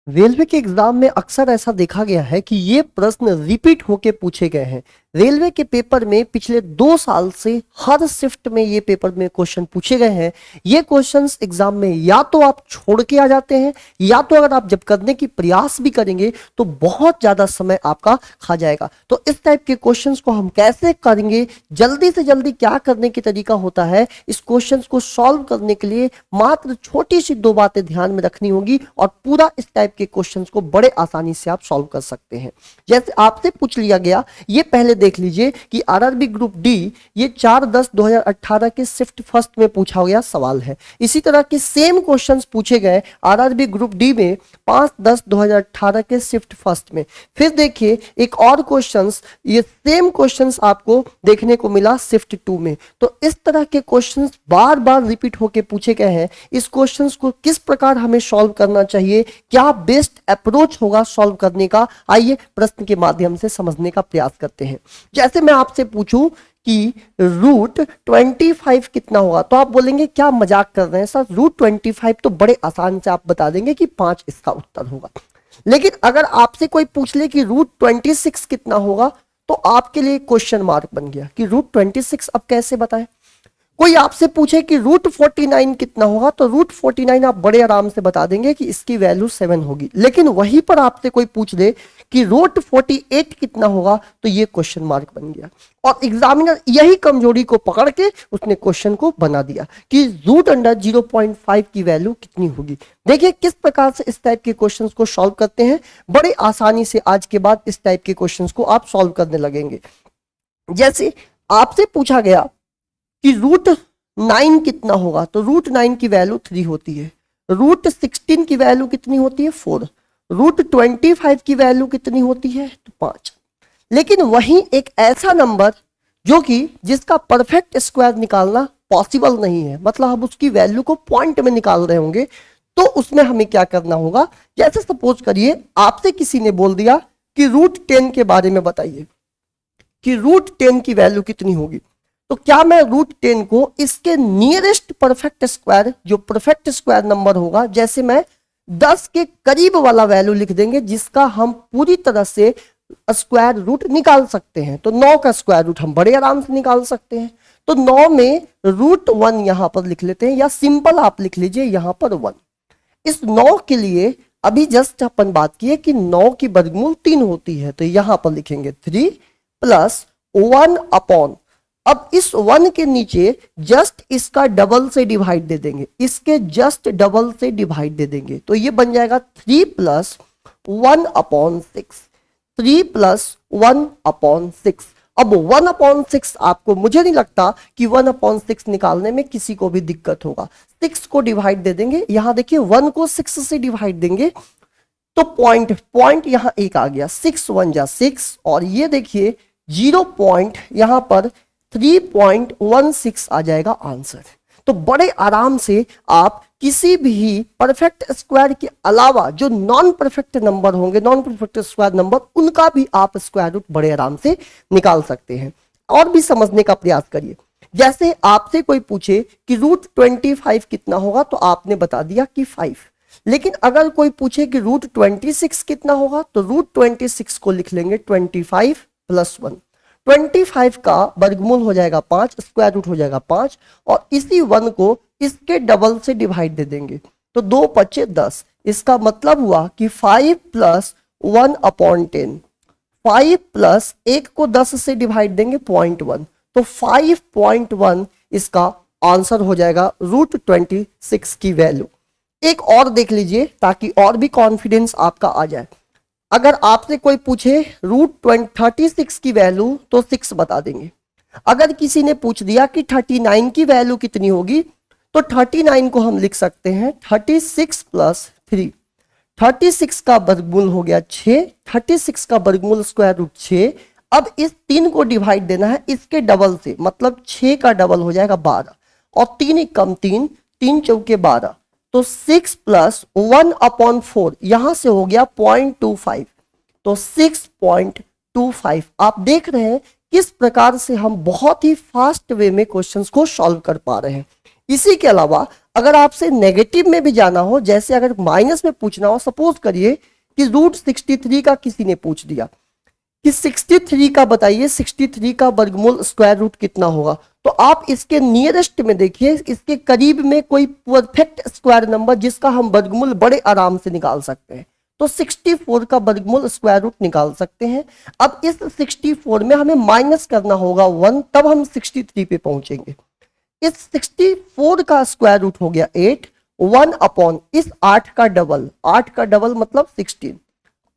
Railway के exam में अक्सर ऐसा देखा गया है कि ये प्रश्न रिपीट होके पूछे गए हैं। रेलवे के पेपर में पिछले 2 साल से हर शिफ्ट में ये पेपर में क्वेश्चन पूछे गए हैं। ये क्वेश्चंस एग्जाम में या तो आप छोड़ के आ जाते हैं, या तो अगर आप जब करने की प्रयास भी करेंगे तो बहुत ज्यादा समय आपका खा जाएगा। तो इस टाइप के क्वेश्चंस को हम कैसे करेंगे, जल्दी से जल्दी क्या करने की तरीका होता है, इस क्वेश्चंस को सॉल्व करने के लिए मात्र छोटी सी 2 बातें ध्यान में रखनी होगी और पूरा इस टाइप के क्वेश्चंस को बड़े आसानी से आप सॉल्व कर सकते हैं। जैसे आपसे पूछ लिया गया, ये पहले देख लीजिए कि आरआरबी ग्रुप डी ये 4/10/2018 के शिफ्ट फर्स्ट में पूछा गया सवाल है। इसी तरह के सेम क्वेश्चंस पूछे गए आरआरबी ग्रुप डी में 5/10/2018 के शिफ्ट फर्स्ट में। फिर देखिए एक और क्वेश्चंस, ये सेम क्वेश्चंस आपको देखने को मिला शिफ्ट 2 में। तो इस तरह के क्वेश्चंस बार बार रिपीट होके पूछे गए हैं। इस क्वेश्चंस को किस प्रकार हमें सॉल्व करना चाहिए, क्या बेस्ट अप्रोच होगा सॉल्व करने का, आइए प्रश्न के माध्यम से समझने का प्रयास करते हैं। जैसे मैं आपसे पूछूं कि रूट 25 कितना होगा, तो आप बोलेंगे क्या मजाक कर रहे हैं सर, रूट 25 तो बड़े आसान से आप बता देंगे कि 5 इसका उत्तर होगा। लेकिन अगर आपसे कोई पूछ ले कि रूट 26 कितना होगा, तो आपके लिए क्वेश्चन मार्क बन गया कि रूट 26 अब कैसे बताएं। कोई आपसे पूछे कि रूट 49 कितना होगा, तो रूट 49 आप बड़े आराम से बता देंगे कि इसकी वैल्यू 7 होगी। लेकिन वहीं पर आपसे कोई पूछ दे कि रूट 48 कितना होगा, तो ये क्वेश्चन मार्क बन गया। और एग्जामिनर यही कमजोरी को पकड़ के उसने क्वेश्चन को बना दिया कि रूट अंडर 0.5 की वैल्यू कितनी होगी। देखिए किस प्रकार से इस टाइप के क्वेश्चंस को सॉल्व करते हैं। बड़े आसानी से आज के बाद इस टाइप के क्वेश्चंस को आप सॉल्व करने लगेंगे। जैसे आपसे पूछा गया कि रूट 9 कितना होगा, तो रूट 9 की वैल्यू 3 होती है। रूट 16 की वैल्यू कितनी होती है, 4। रूट 25 की वैल्यू कितनी होती है, तो 5। लेकिन वहीं एक ऐसा नंबर जो कि जिसका परफेक्ट स्क्वायर निकालना पॉसिबल नहीं है, मतलब हम उसकी वैल्यू को पॉइंट में निकाल रहे होंगे, तो उसमें हमें क्या करना होगा। जैसे सपोज करिए आपसे किसी ने बोल दिया कि रूट 10 के बारे में बताइए कि रूट 10 की वैल्यू कितनी होगी, तो क्या मैं रूट 10 को इसके नियरेस्ट परफेक्ट स्क्वायर, जो परफेक्ट स्क्वायर नंबर होगा, जैसे मैं 10 के करीब वाला वैल्यू लिख देंगे जिसका हम पूरी तरह से स्क्वायर रूट निकाल सकते हैं। तो 9 का स्क्वायर रूट हम बड़े आराम से निकाल सकते हैं। तो 9 में रूट 1 यहां पर लिख लेते हैं, या सिंपल आप लिख लीजिए यहां पर 1। इस 9 के लिए अभी जस्ट अपन बात की है कि 9 की वर्गमूल 3 होती है, तो यहां पर लिखेंगे 3 प्लस 1 अपॉन, अब इस 1 के नीचे जस्ट इसका डबल से डिवाइड दे देंगे, इसके जस्ट डबल से डिवाइड दे देंगे, तो ये बन जाएगा 3 प्लस 1 अपॉन 6। 3 plus 1 upon 6। अब 1 अपॉन 6 आपको, मुझे नहीं लगता कि 1 अपॉन 6 निकालने में किसी को भी दिक्कत होगा। 6 को डिवाइड दे देंगे, यहां देखिए 1 को 6 से डिवाइड देंगे तो पॉइंट यहां एक आ गया, 6 1 जा 6, और ये देखिए 0 पॉइंट यहां पर 3.16 आ जाएगा आंसर। तो बड़े आराम से आप किसी भी परफेक्ट स्क्वायर के अलावा जो नॉन परफेक्ट नंबर होंगे, नॉन परफेक्ट स्क्वायर नंबर, उनका भी आप स्क्वायर रूट बड़े आराम से निकाल सकते हैं। और भी समझने का प्रयास करिए। जैसे आपसे कोई पूछे कि रूट 25 कितना होगा, तो आपने बता दिया कि 5। लेकिन अगर कोई पूछे कि रूट 26 कितना होगा, तो रूट 26 को लिख लेंगे 25 प्लस 1। 25 का वर्गमूल हो जाएगा 5, स्क्वायर रूट हो जाएगा 5, और इसी 1 को इसके डबल से डिवाइड दे देंगे, तो 2 बचे 10। इसका मतलब हुआ कि 5 प्लस 1 अपॉन 10, 5 प्लस 1 को 10 से डिवाइड देंगे 0.1, तो 5.1 इसका आंसर हो जाएगा रूट 26 की वैल्यू। एक और देख लीजिए ताकि और भी कॉन्फिडेंस आपका आ जाए। अगर आपसे कोई पूछे रूट 36 की वैल्यू, तो 6 बता देंगे। अगर किसी ने पूछ दिया कि 39 की वैल्यू कितनी होगी, तो 39 को हम लिख सकते हैं 36 प्लस 3। 36 का वर्गमूल हो गया 6, 36 का वर्गमूल स्क्वायर रूट 6। अब इस 3 को डिवाइड देना है इसके डबल से, मतलब 6 का डबल हो जाएगा 12, और 3 एक कम 3, 3 चौके 12, तो 6 प्लस 1 अपॉन 4 यहां से हो गया 0.25, तो 6.25। आप देख रहे हैं किस प्रकार से हम बहुत ही फास्ट वे में क्वेश्चंस को सॉल्व कर पा रहे हैं। इसी के अलावा अगर आपसे नेगेटिव में भी जाना हो, जैसे अगर माइनस में पूछना हो, सपोज करिए कि √63 का किसी ने पूछ दिया कि 63 का बताइए, 63 का वर्गमूल स्क्वायर रूट कितना होगा, तो आप इसके नियरेस्ट में देखिए, इसके करीब में कोई परफेक्ट स्क्वायर नंबर जिसका हम वर्गमूल बड़े आराम से निकाल सकते हैं, तो 64 का वर्गमूल स्क्वायर रूट निकाल सकते हैं। अब इस 64 में हमें माइनस करना होगा 1, तब हम 63 पे पहुंचेंगे। इस 64 का स्क्वायर रूट हो गया 8, 1 अपॉन इस 8 का डबल, 8 का डबल मतलब 16,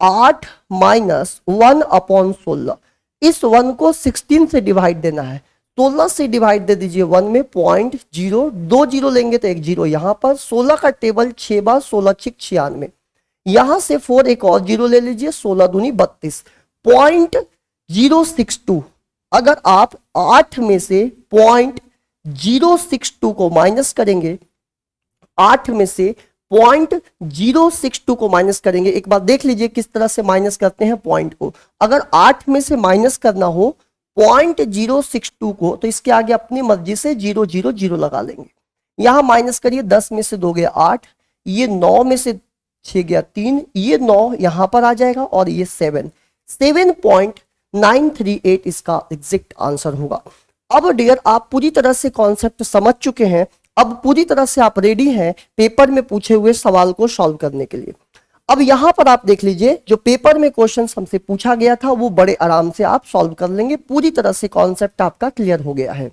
8 माइनस 1 अपॉन 16, इस 1 को 16 से डिवाइड देना है, 16 से डिवाइड दे दीजिए 1 में, 0.0, 2 जीरो लेंगे तो 1 जीरो यहां पर, 16 का टेबल 6 बार 16 6 96, यहां से 4 एक और जीरो ले लीजिए, 16 दूनी 32, 0.062। अगर आप 8 में से 0.062 को माइनस करेंगे, 8 में से 0.062 को माइनस करेंगे, एक बार देख लीजिए किस तरह से माइनस करते हैं पॉइंट को। अगर 8 में से माइनस करना हो 0.062 को, तो इसके आगे अपनी मर्जी से 000 लगा लेंगे। यहां माइनस करिए, 10 में से 2 गया 8, ये 9 में से 6 गया 3, ये 9 यहां पर आ जाएगा, और ये 7.938 इसका एग्जैक्ट आंसर होगा। अब डियर आप पूरी तरह से कॉन्सेप्ट समझ चुके हैं, अब पूरी तरह से आप रेडी हैं पेपर में पूछे हुए सवाल को सॉल्व करने के लिए। अब यहां पर आप देख लीजिए, जो पेपर में क्वेश्चन हमसे पूछा गया था वो बड़े आराम से आप सॉल्व कर लेंगे, पूरी तरह से कॉन्सेप्ट आपका क्लियर हो गया है।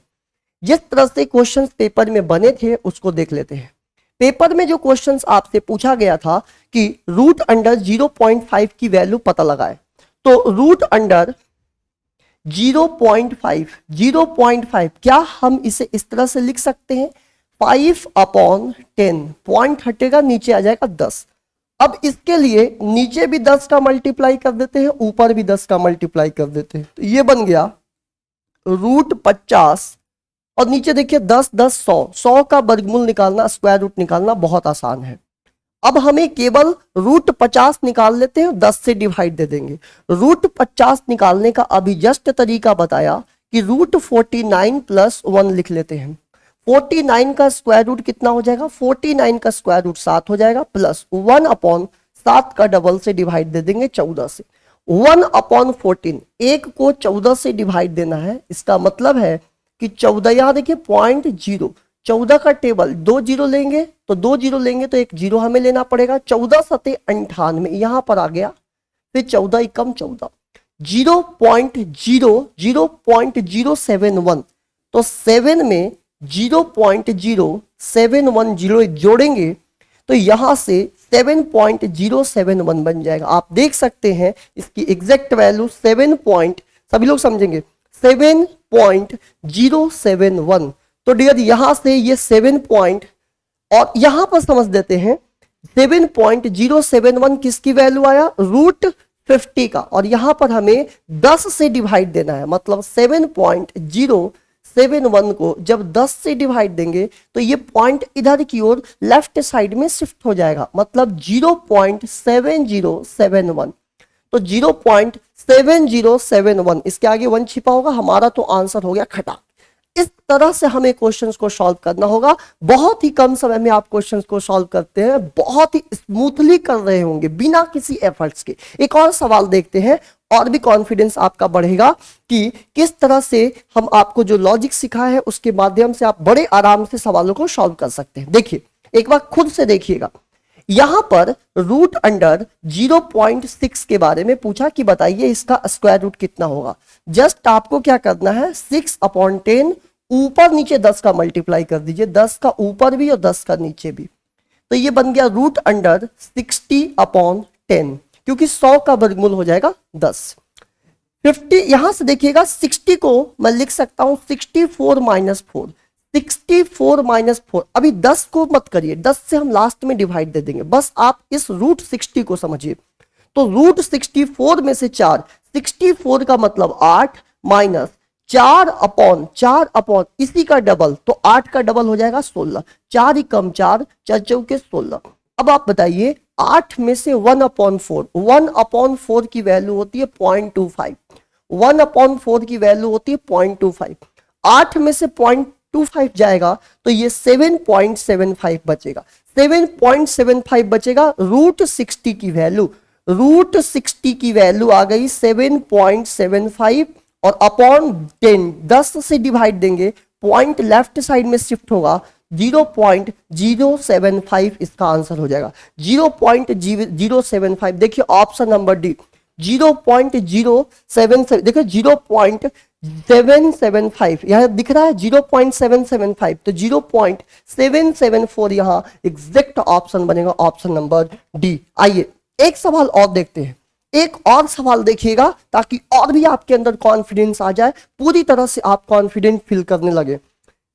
जिस तरह से क्वेश्चंस पेपर में बने थे उसको देख लेते हैं। पेपर में जो क्वेश्चंस आपसे पूछा गया था कि रूट अंडर 0.5 की वैल्यू पता लगाए, तो रूट अंडर 0.5 क्या हम इसे इस तरह से लिख सकते हैं, 5/10, पॉइंट हटेगा नीचे आ जाएगा 10। अब इसके लिए नीचे भी 10 का मल्टीप्लाई कर देते हैं, ऊपर भी 10 का मल्टीप्लाई कर देते हैं, तो ये बन गया √50, और नीचे देखिए 10 10 100 का वर्गमूल निकालना, स्क्वायर रूट निकालना बहुत आसान है। अब हमें केवल √50 निकाल लेते हैं, 10 से डिवाइड दे देंगे। √50 निकालने का अभी जस्ट तरीका बताया कि √49 + 1 लिख लेते हैं। 49 का स्क्वायर रूट कितना हो जाएगा, 49 का स्क्वायर रूट 7 हो जाएगा, प्लस 1/7 का डबल से डिवाइड दे देंगे 14 से। 1/14, एक को 14 से डिवाइड देना है, इसका मतलब है कि 14, यहां देखिए 0.0, 14 का टेबल 2 जीरो लेंगे तो 2 जीरो लेंगे तो 1 जीरो हमें लेना पड़ेगा, 14 सते 98 यहां पर आ गया, फिर 14 एकम 14, 0.071, तो 7 में 0.0710 जोड़ेंगे तो यहां से 7.071 बन जाएगा। आप देख सकते हैं इसकी एग्जैक्ट वैल्यू 7 सभी लोग समझेंगे 7.071। तो डियर यहां से ये 7 और यहां पर समझ देते हैं 7.071 किसकी वैल्यू आया, √50 का, और यहां पर हमें 10 से डिवाइड देना है, मतलब 7.071 को जब 10 से डिवाइड देंगे तो ये पॉइंट इधर की ओर लेफ्ट साइड में शिफ्ट हो जाएगा, मतलब 0.7071, तो 0.7071, इसके आगे 1 छिपा होगा, हमारा तो आंसर हो गया खटा। इस तरह से हमें क्वेश्चंस को सॉल्व करना होगा। बहुत ही कम समय में आप क्वेश्चंस को सॉल्व करते हैं, बहुत ही स्मूथली कर रहे होंगे बिना किसी एफर्ट्स के। एक और सवाल देखते हैं, और भी कॉन्फिडेंस आपका बढ़ेगा कि किस तरह से हम आपको जो लॉजिक सिखाया है उसके माध्यम से आप बड़े आराम से सवालों को सॉल्व कर सकते हैं। देखिए एक बार खुद से देखिएगा, यहां पर रूट अंडर 0.6 के बारे में पूछा कि बताइए इसका स्क्वायर रूट कितना होगा। जस्ट आपको क्या करना है, 6/10 ऊपर नीचे 10 का मल्टीप्लाई कर दीजिए, 10 का ऊपर भी और 10 का नीचे भी, तो ये बन गया रूट अंडर 60/10, क्योंकि 100 का वर्गमूल हो जाएगा 10। 50 यहां से देखिएगा 60 को मैं लिख सकता हूं 64 - 4, 64 - 4। अभी 10 को मत करिए, 10 से हम लास्ट में डिवाइड दे देंगे, बस आप इस √60 को समझिए। तो √64 में से 4, 64 का मतलब 8 माइनस 4/4 इसी का डबल, तो 8 का डबल हो जाएगा 16, 4 ही कम 4, 4 चौके 16। अब आप बताइए 8 में से 1/4, 1/4 की वैल्यू होती है 0.25, 1/4 की वैल्यू होती है 0.25। 8 में से 7.25 जाएगा तो ये 7.75 बचेगा, 7.75 बचेगा। √60 की वैल्यू, √60 की वैल्यू आ गई 7.75 और अपॉन 10, 10 से डिवाइड देंगे, पॉइंट लेफ्ट साइड में शिफ्ट होगा, 0.075 इसका आंसर हो जाएगा, 0.075। देखिए ऑप्शन नंबर डी 0.077, देखिए 0.775 यहां दिख रहा है 0.775, तो 0.774 यहां एग्जैक्ट ऑप्शन बनेगा, ऑप्शन नंबर डी। आइए एक सवाल और देखते हैं, एक और सवाल देखिएगा ताकि और भी आपके अंदर कॉन्फिडेंस आ जाए, पूरी तरह से आप कॉन्फिडेंट फील करने लगे।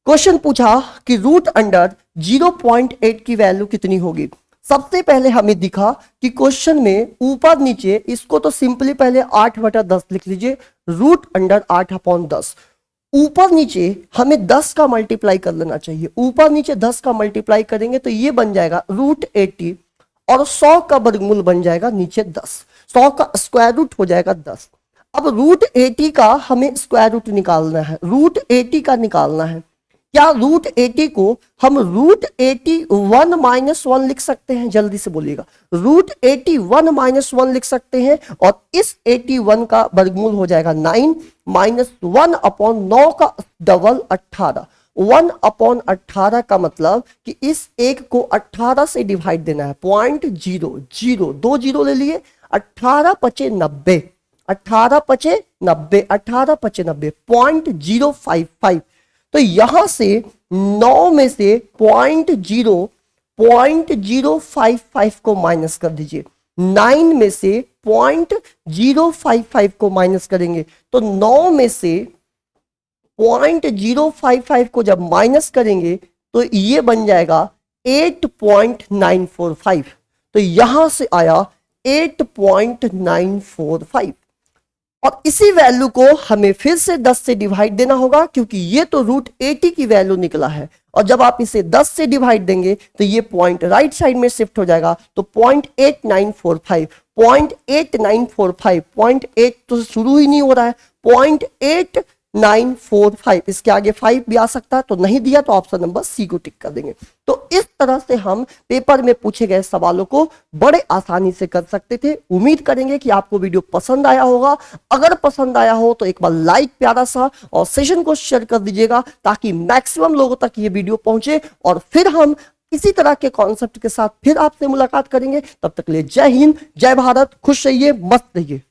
क्वेश्चन पूछा कि रूट अंडर 0.8 की वैल्यू कितनी होगी। सबसे पहले हमें दिखा कि क्वेश्चन में ऊपर नीचे, इसको तो सिंपली पहले 8/10 लिख लीजिए, रूट अंडर 8/10। ऊपर नीचे हमें 10 का मल्टीप्लाई कर लेना चाहिए, ऊपर नीचे 10 का मल्टीप्लाई करेंगे तो ये बन जाएगा √80 और 100 का वर्गमूल बन जाएगा नीचे 10, 100 का स्क्वायर रूट हो जाएगा 10। अब √80 का हमें स्क्वायर रूट निकालना है, √80 का निकालना है। क्या √80 को हम √81 - 1 लिख सकते हैं? जल्दी से बोलिएगा, √81 - 1 लिख सकते हैं और इस 81 का वर्गमूल हो जाएगा 9 - 1/9 का डबल 18, 1/18 का मतलब कि इस एक को 18 से डिवाइड देना है, 0.00, 2 जीरो ले लिए, 18 × 5 = 90, 18 × 5 = 90, 18 × 5 = 90, 0.055। तो यहां से 9 में से 0.055 को माइनस कर दीजिए, 9 में से 0.055 को माइनस करेंगे तो 9 में से 0.055 को जब माइनस करेंगे तो ये बन जाएगा 8.945। तो यहां से आया 8.945 और इसी वैल्यू को हमें फिर से 10 से डिवाइड देना होगा क्योंकि ये तो √80 की वैल्यू निकला है और जब आप इसे 10 से डिवाइड देंगे तो ये पॉइंट राइट साइड में शिफ्ट हो जाएगा, तो 0.8945, 0.8945, 0.8 तो शुरू ही नहीं हो रहा है, 0.8945, इसके आगे 5 भी आ सकता है, तो नहीं दिया तो ऑप्शन नंबर सी को टिक कर देंगे। तो इस तरह से हम पेपर में पूछे गए सवालों को बड़े आसानी से कर सकते थे। उम्मीद करेंगे कि आपको वीडियो पसंद आया होगा, अगर पसंद आया हो तो एक बार लाइक प्यारा सा और सेशन को शेयर कर दीजिएगा ताकि मैक्सिमम लोगों तक ये वीडियो पहुंचे और फिर हम इसी तरह के कॉन्सेप्ट के साथ फिर आपसे मुलाकात करेंगे। तब तक के लिए जय हिंद, जय भारत, खुश रहिए, मस्त रहिए।